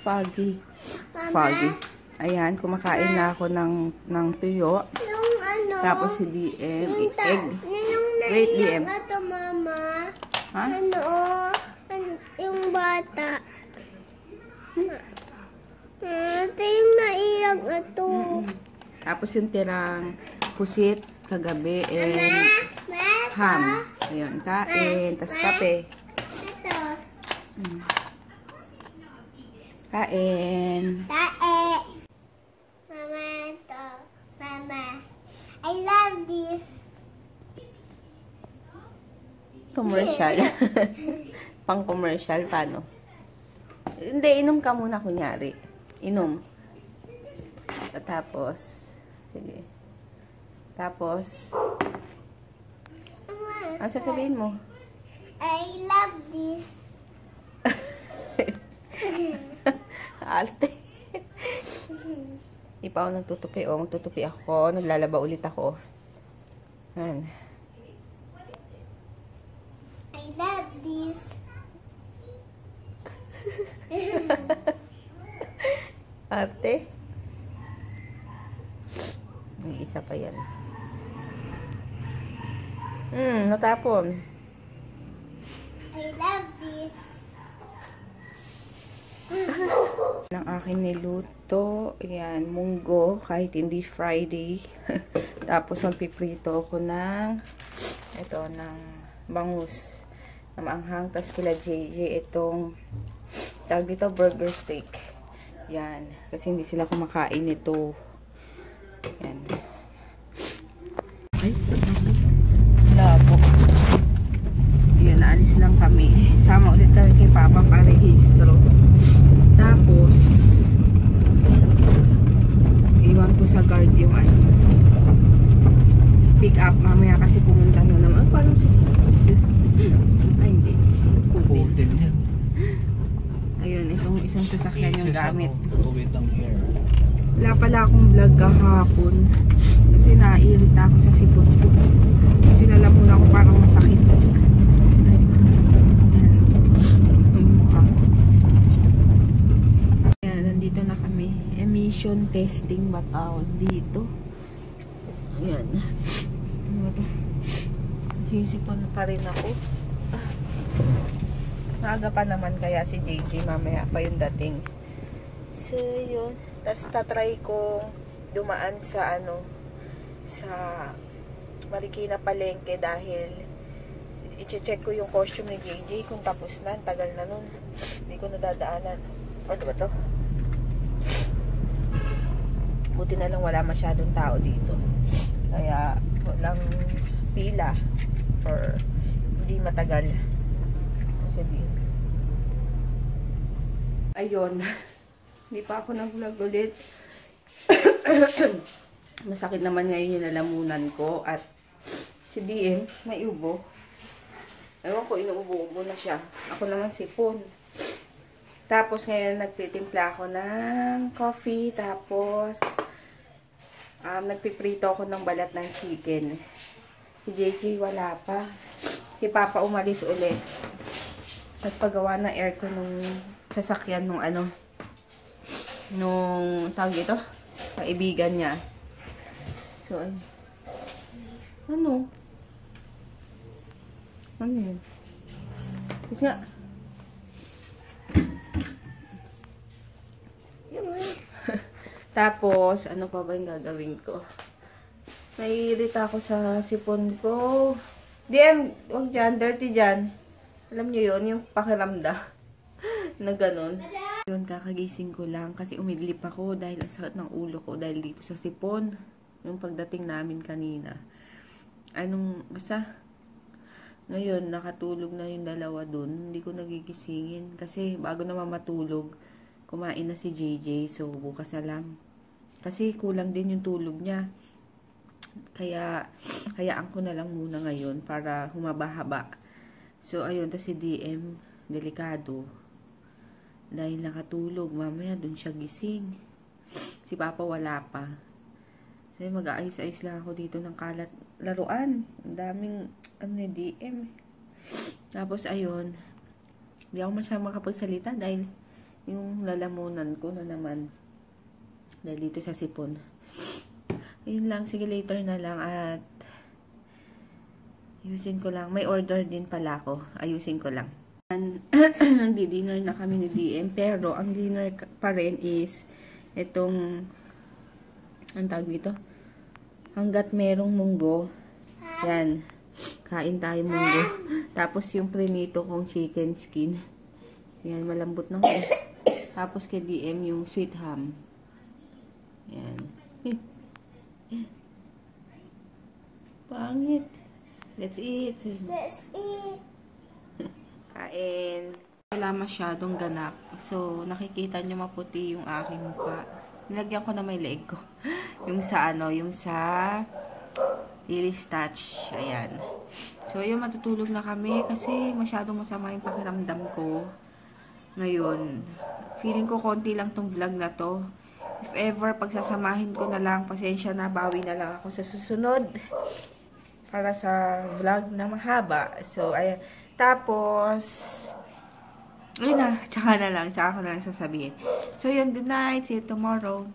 Foggy. Foggy. Ayan, kumakain na ako ng tuyo. Yung ano? Tapos si DM, egg. Wait, DM. Ito, mama. Ha? Ano, yung bata. Ito yung naiyak ito. Tapos yung tirang pusit kagabi and ham. Ayun, kain. Tapos kape. Ito. Kain. Tae. Mama, ito. Mama. I love this. Commercial. Pang commercial, paano? Hindi, inom ka muna kunyari. Inom. Tapos, sige. Tapos, ang sasabihin mo? I love this. Arte. Di pa ako nagtutupi. O, magtutupi ako. Naglalaba ulit ako. Yan. I love this. Arte. May isa pa yan. Natapon. I love this. Ng aking niluto. Ayan, munggo. Kahit hindi Friday. Tapos magpiprito ako ng ng bangus na maanghang. Tapos kila JJ itong tawag dito, burger steak. Yan. Kasi hindi sila kumakain nito. Yan. Ay, labo. Yan, naalis lang kami. Sama ulit kami kay Papa para rehistro. Tapos, iwan ko sa guard yung pick up. Mamaya kasi pumunta na naman. Parang ay, hindi. Pupuntin yan. Ayun, itong isang sasakyan yung gamit. Tuwid ang hair. Wala pala akong vlog kahapon. Kasi naiirita ako sa sipon ko. Kasi lalamunan ko parang masakit. Ayan, nandito na kami. Emission testing ba tawag dito? Ayan. Sisipon pa rin ako. Maaga pa naman kaya si JJ mamaya pa yung dating. So, yun. Tapos tatry kong dumaan sa sa Marikina Palengke dahil i-check ko yung costume ni JJ kung tapos na. Tagal na nun. Hindi ko nadadaanan. Ano ba to? Buti na lang wala masyadong tao dito. Kaya walang pila for hindi matagal. Kasi di. Ayun. Hindi pa ako nag-vlog ulit. Masakit naman ngayon yung lalamunan ko. At si DM, may ubo. Ewan ko, inuubo-ubo na siya. Ako naman sipon. Tapos ngayon nagtitimpla ako ng coffee. Tapos nagpiprito ako ng balat ng chicken. Si JJ wala pa. Si Papa umalis ulit. Nagpagawa ng aircon nung sasakyan nung nung tawag ito, kaibigan niya. So, ano yun? Kasi nga, tapos, ano pa ba yung gagawin ko? Naiirita ako sa sipon ko. DM, huwag dyan, dirty dyan. Alam nyo yun, yung pakiramda na ganun. Yun, kakagising ko lang kasi umidlip ako dahil ang sakit ng ulo ko dahil dito sa sipon. Yung pagdating namin kanina. Basta, ngayon, nakatulog na yung dalawa dun. Hindi ko nagigisingin kasi bago naman matulog, kumain na si JJ. So, bukas na lang. Kasi kulang din yung tulog niya. Kaya, hayaan ko na lang muna ngayon para humaba-haba. So, ayun, tas si DM, delikado. Dahil nakatulog, mamaya dun siya gising. Si Papa wala pa. Kasi mag-aayos-ayos lang ako dito ng kalat laruan. Ang daming, DM. Tapos, ayun, hindi ako masyadong makapagsalita dahil yung lalamunan ko na naman. Dahil dito sa sipon. Ayun lang. Sige, later na lang. At ayusin ko lang. May order din pala ako. Ayusin ko lang. Nagdi-dinner na kami ni DM. Pero, ang dinner pa rin is itong ang tawag dito? Hanggat merong munggo. Yan. Kain tayo munggo. Tapos, yung prinito kong chicken skin. Yan. Malambot na ko. Tapos, kay DM yung sweet ham. Yan. Pangit. Let's eat. Let's eat. Kain. Wala masyadong ganap. So, nakikita nyo maputi yung aking mukha. Nilagyan ko na may leeg ko. Yung sa ano, yung sa Lily's Touch. Ayan. So, yun, matutulog na kami kasi masyadong masama yung pakiramdam ko. Ngayon, feeling ko konti lang tong vlog na to. If ever, pagsasamahin ko na lang, pasensya na, bawi na lang ako sa susunod para sa vlog na mahaba. So, ayan. Tapos, ayun na, tsaka ko na lang sasabihin. So, yun, good night. See you tomorrow.